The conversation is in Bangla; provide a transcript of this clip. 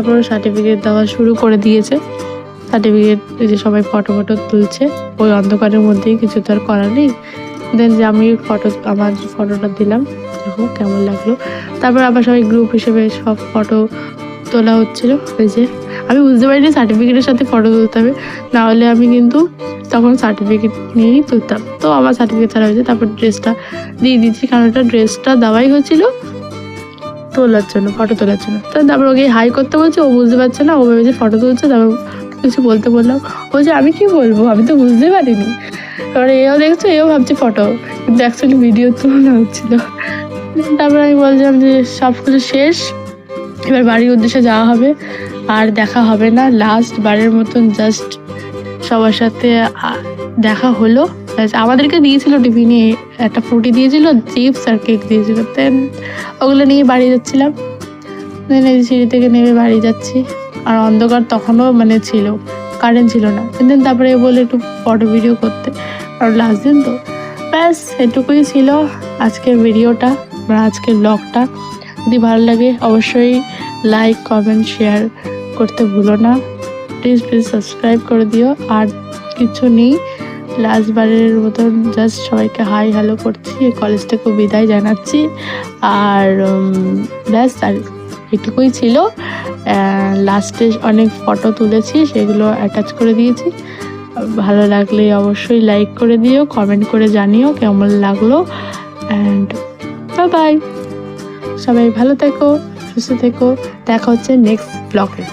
তারপর সার্টিফিকেট দেওয়া শুরু করে দিয়েছে। সার্টিফিকেট যে সবাই ফটো তুলছে, ওই অন্ধকারের মধ্যেই, কিছু তো আর করার নেই। দেন যে আমি আমার ফটোটা দিলাম, দেখো কেমন লাগলো। তারপর আবার সবাই গ্রুপ হিসেবে সব ফটো তোলা হচ্ছিল। ওই যে আমি বুঝতে পারিনি সার্টিফিকেটের সাথে ফটো তুলতে হবে, নাহলে আমি কিন্তু তখন সার্টিফিকেট নিয়েই তুলতাম। তো আমার সার্টিফিকেট ছাড়া হয়েছে। তারপর ড্রেসটা দিয়ে দিচ্ছি, কারণ ওটা ড্রেসটা দেওয়াই হয়েছিল তোলার জন্য, ফটো তোলার জন্য। তো তারপর ওকে হাই করতে বলছে, ও বুঝতে পারছে না, ও ভেবেছে ফটো তুলছে। তারপর কিছু বলতে বললাম, বলছে আমি কি বলবো, আমি তো বুঝতে পারিনি। এবার এও দেখছো, এও ভাবছে ফটো, কিন্তু অ্যাকচুয়ালি ভিডিও তোলা হচ্ছিল। তারপর আমি বলছিলাম যে সব কিছু শেষ, এবার বাড়ির উদ্দেশ্যে যাওয়া হবে, আর দেখা হবে না, লাস্ট বারের মতন জাস্ট সবার সাথে দেখা হলো। আমাদেরকে দিয়েছিল টিফিনে একটা ফ্রুটি দিয়েছিল, চিপস আর কেক দিয়েছিল। দেন ওগুলো নিয়ে বাড়ি যাচ্ছিলাম। দেন এই সিঁড়ি থেকে নেমে বাড়ি যাচ্ছি, আর অন্ধকার তখনও মানে ছিল, কারেন্ট ছিল না। দেন তারপরে বলে একটু ফটো ভিডিও করতে, কারণ লাস্ট দিন তো। ব্যাস এটুকুই ছিল আজকের ভিডিওটা বা আজকের ব্লগটা। যদি ভালো লাগে অবশ্যই লাইক, কমেন্ট, শেয়ার করতে ভুলো না। প্লিজ সাবস্ক্রাইব করে দিও। আর কিছু নেই, লাস্ট বারের মতন জাস্ট সবাইকে হাই হ্যালো করছি, কলেজ থেকে বিদায় জানাচ্ছি। আর ব্যাস, আর এটুকুই ছিল। লাস্টে অনেক ফটো তুলেছি, সেগুলো অ্যাটাচ করে দিয়েছি। ভালো লাগলে অবশ্যই লাইক করে দিও, কমেন্ট করে জানিও কেমন লাগলো। অ্যান্ড বাই, সবাই ভালো থেকো, সুস্থ থেকো। দেখা হচ্ছে নেক্সট ব্লগে।